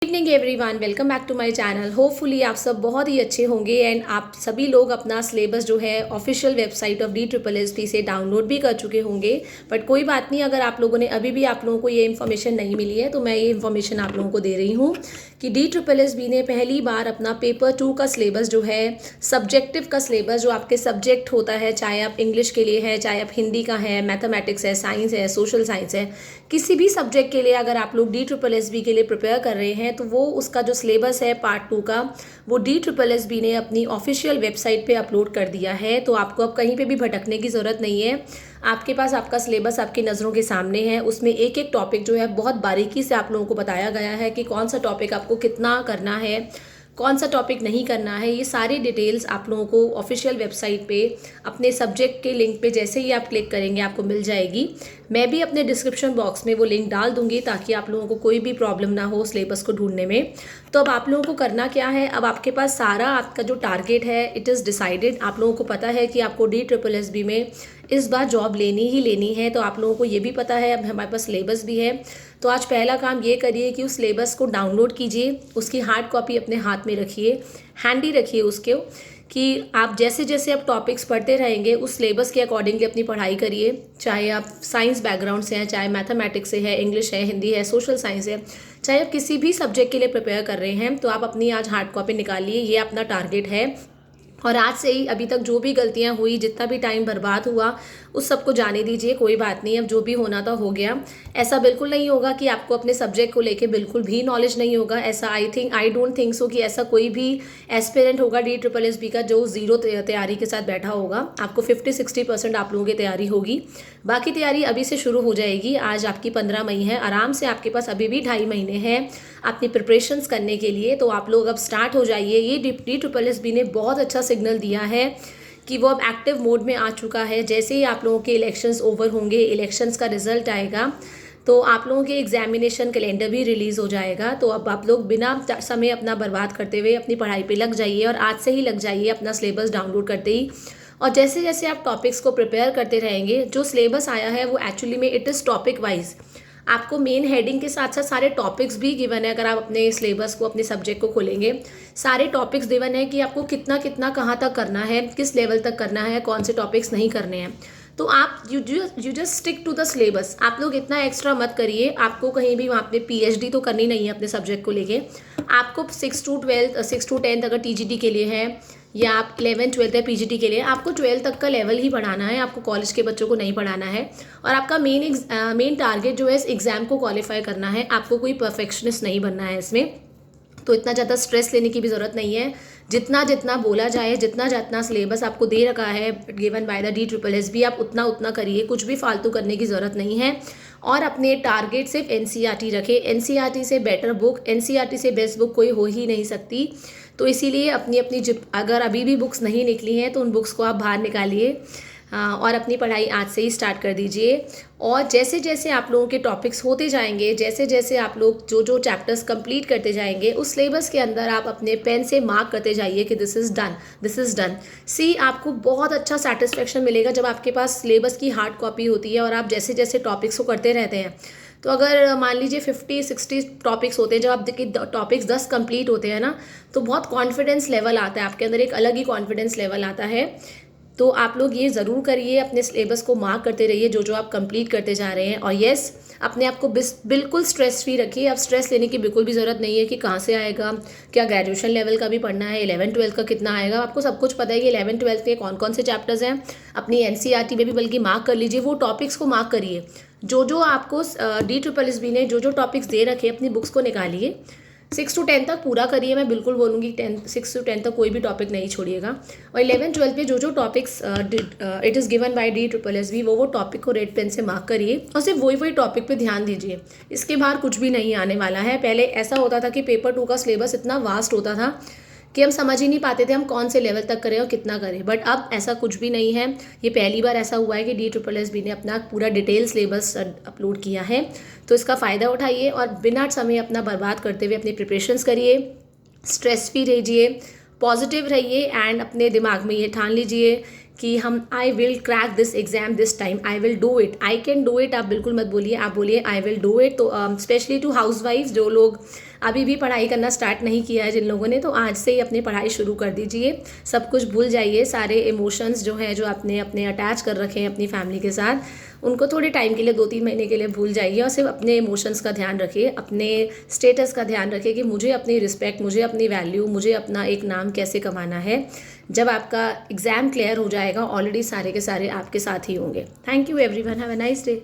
Evening everyone, welcome back to my channel. Hopefully आप सब बहुत ही अच्छे होंगे एंड आप सभी लोग अपना सिलेबस जो है ऑफिशियल वेबसाइट ऑफ DSSB से डाउनलोड भी कर चुके होंगे। बट कोई बात नहीं, अगर आप लोगों ने अभी भी आप लोगों को ये इन्फॉर्मेशन नहीं मिली है तो मैं ये इन्फॉर्मेशन आप लोगों को दे रही हूँ कि DSSB ने पहली बार अपना पेपर 2 का सिलेबस जो है, सब्जेक्टिव का सिलेबस जो आपके सब्जेक्ट होता है, चाहे आप इंग्लिश के लिए है, चाहे आप हिंदी का है, मैथमेटिक्स है, साइंस है, सोशल साइंस है, किसी भी सब्जेक्ट के लिए अगर आप लोग DSSB के लिए प्रिपेयर कर रहे हैं तो वो उसका जो सिलेबस है पार्ट 2 का, वो DSSB ने अपनी ऑफिशियल वेबसाइट पे अपलोड कर दिया है। तो आपको अब कहीं पे भी भटकने की ज़रूरत नहीं है। आपके पास आपका सिलेबस आपकी नज़रों के सामने है। उसमें एक एक टॉपिक जो है बहुत बारीकी से आप लोगों को बताया गया है कि कौन सा टॉपिक आपको कितना करना है, कौन सा टॉपिक नहीं करना है। ये सारी डिटेल्स आप लोगों को ऑफिशियल वेबसाइट पे अपने सब्जेक्ट के लिंक पे जैसे ही आप क्लिक करेंगे आपको मिल जाएगी। मैं भी अपने डिस्क्रिप्शन बॉक्स में वो लिंक डाल दूंगी ताकि आप लोगों को कोई भी प्रॉब्लम ना हो सिलेबस को ढूंढने में। तो अब आप लोगों को करना क्या है, अब आपके पास सारा आपका जो टारगेट है इट इज़ डिसाइडेड। आप लोगों को पता है कि आपको DSSB में इस बार जॉब लेनी ही लेनी है। तो आप लोगों को ये भी पता है, अब हमारे पास सिलेबस भी है। तो आज पहला काम ये करिए कि उस सिलेबस को डाउनलोड कीजिए, उसकी हार्ड कॉपी अपने हाथ में रखिए, हैंडी रखिए उसके, कि आप जैसे जैसे आप टॉपिक्स पढ़ते रहेंगे उस सिलेबस के अकॉर्डिंगली अपनी पढ़ाई करिए। चाहे आप साइंस बैकग्राउंड से हैं, चाहे मैथमेटिक्स से है, इंग्लिश है, हिंदी है, सोशल साइंस है, चाहे आप किसी भी सब्जेक्ट के लिए प्रिपेयर कर रहे हैं तो आप अपनी आज हार्ड कॉपी निकालिए। ये अपना टारगेट है। और आज से ही अभी तक जो भी गलतियां हुई, जितना भी टाइम बर्बाद हुआ, उस सबको जाने दीजिए। कोई बात नहीं, अब जो भी होना था हो गया। ऐसा बिल्कुल नहीं होगा कि आपको अपने सब्जेक्ट को लेके बिल्कुल भी नॉलेज नहीं होगा। ऐसा आई डोंट थिंक सो कि ऐसा कोई भी एस्पिरेंट होगा DSSB का जो ज़ीरो तैयारी के साथ बैठा होगा। आपको 50-60% आप लोगों की तैयारी होगी, बाकी तैयारी अभी से शुरू हो जाएगी। आज आपकी 15 मई है, आराम से आपके पास अभी भी 2.5 महीने हैं अपनी प्रिपरेशंस करने के लिए। तो आप लोग अब स्टार्ट हो जाइए। ये DSSB ने बहुत अच्छा सिग्नल दिया है कि वो अब एक्टिव मोड में आ चुका है। जैसे ही आप लोगों के इलेक्शंस ओवर होंगे, इलेक्शंस का रिजल्ट आएगा तो आप लोगों के एग्जामिनेशन कैलेंडर भी रिलीज़ हो जाएगा। तो अब आप लोग बिना समय अपना बर्बाद करते हुए अपनी पढ़ाई पे लग जाइए, और आज से ही लग जाइए अपना सिलेबस डाउनलोड करते ही। और जैसे जैसे आप टॉपिक्स को प्रिपेयर करते रहेंगे, जो सिलेबस आया है वो एक्चुअली में इट इज़ टॉपिक वाइज। आपको मेन हेडिंग के साथ साथ सारे टॉपिक्स भी गिवन है। अगर आप अपने सिलेबस को, अपने सब्जेक्ट को खोलेंगे, सारे टॉपिक्स गिवन है कि आपको कितना कितना कहाँ तक करना है, किस लेवल तक करना है, कौन से टॉपिक्स नहीं करने हैं। तो आप you just stick to the syllabus. आप लोग इतना एक्स्ट्रा मत करिए। आपको कहीं भी वहाँ पे PhD तो करनी नहीं है अपने सब्जेक्ट को लेके। आपको 6 to 10 अगर TGT के लिए है, या आप 11-12 है PGT के लिए, आपको 12 तक का लेवल ही पढ़ाना है। आपको कॉलेज के बच्चों को नहीं पढ़ाना है। और आपका मेन टारगेट जो है इस एग्ज़ाम को क्वालिफाई करना है। आपको कोई परफेक्शनिस्ट नहीं बनना है इसमें। तो इतना ज़्यादा स्ट्रेस लेने की भी ज़रूरत नहीं है। जितना जितना बोला जाए, जितना जितना सिलेबस आपको दे रखा है गिवन बाय द DSSB, आप उतना उतना करिए। कुछ भी फालतू करने की ज़रूरत नहीं है। और अपने टारगेट सिर्फ NCERT रखें। NCERT से बेटर बुक, NCERT से बेस्ट बुक कोई हो ही नहीं सकती। तो इसीलिए अपनी अपनी अगर अभी भी बुक्स नहीं निकली हैं तो उन बुक्स को आप बाहर निकालिए और अपनी पढ़ाई आज से ही स्टार्ट कर दीजिए। और जैसे जैसे आप लोगों के टॉपिक्स होते जाएंगे, जैसे जैसे आप लोग जो जो चैप्टर्स कंप्लीट करते जाएंगे, उस सिलेबस के अंदर आप अपने पेन से मार्क करते जाइए कि this is done, this is done. See आपको बहुत अच्छा सेटिस्फेक्शन मिलेगा जब आपके पास सिलेबस की हार्ड कॉपी होती है और आप जैसे जैसे टॉपिक्स को करते रहते हैं। तो अगर मान लीजिए 50-60 टॉपिक्स होते हैं, जब आप टॉपिक्स 10 कंप्लीट होते हैं ना, तो बहुत कॉन्फिडेंस लेवल आता है आपके अंदर, एक अलग ही कॉन्फिडेंस लेवल आता है। तो आप लोग ये ज़रूर करिए, अपने सिलेबस को मार्क करते रहिए जो जो आप कंप्लीट करते जा रहे हैं। और येस, अपने आप को बिल्कुल स्ट्रेस फ्री रखिए। अब स्ट्रेस लेने की बिल्कुल भी ज़रूरत नहीं है कि कहाँ से आएगा, क्या ग्रेजुएशन लेवल का भी पढ़ना है, 11-12 का कितना आएगा। आपको सब कुछ पता है कि 11-12 के कौन कौन से चैप्टर्स हैं। अपनी NCERT में भी बल्कि मार्क कर लीजिए, वो टॉपिक्स को मार्क करिए। जो जो आपको DSSB ने जो जो टॉपिक्स दे रखे अपनी बुक्स को निकालिए। 6 to 10 तक पूरा करिए। मैं बिल्कुल बोलूँगी 6 to 10 तक कोई भी टॉपिक नहीं छोड़िएगा। और 11-12 पे जो जो topics it is given by DSSB, वो टॉपिक को रेड पेन से मार्क करिए और सिर्फ वही टॉपिक पे ध्यान दीजिए। इसके बाहर कुछ भी नहीं आने वाला है। पहले ऐसा होता था कि पेपर 2 का सिलेबस इतना वास्ट होता था कि हम समझ ही नहीं पाते थे हम कौन से लेवल तक करें और कितना करें। बट अब ऐसा कुछ भी नहीं है। ये पहली बार ऐसा हुआ है कि DSSB ने अपना पूरा डिटेल सिलेबस अपलोड किया है। तो इसका फ़ायदा उठाइए और बिना समय अपना बर्बाद करते हुए अपनी प्रिपरेशंस करिए। स्ट्रेस फ्री रहिए, पॉजिटिव रहिए एंड अपने दिमाग में ये ठान लीजिए कि हम I will crack this exam this time, I will do it, I can do it. आप बिल्कुल मत बोलिए, आप बोलिए आई विल डू इट। तो स्पेशली टू हाउस वाइफ जो लोग अभी भी पढ़ाई करना स्टार्ट नहीं किया है जिन लोगों ने, तो आज से ही अपनी पढ़ाई शुरू कर दीजिए। सब कुछ भूल जाइए, सारे इमोशंस जो हैं जो आपने अपने अटैच कर रखे हैं अपनी फैमिली के साथ, उनको थोड़े टाइम के लिए 2-3 महीने के लिए भूल जाइए और सिर्फ अपने इमोशंस का ध्यान रखिए, अपने स्टेटस का ध्यान रखिए कि मुझे अपनी रिस्पेक्ट, मुझे अपनी वैल्यू, मुझे अपना एक नाम कैसे कमाना है। जब आपका एग्ज़ाम क्लियर हो जाएगा, ऑलरेडी सारे के सारे आपके साथ ही होंगे। Thank you everyone, have a nice day.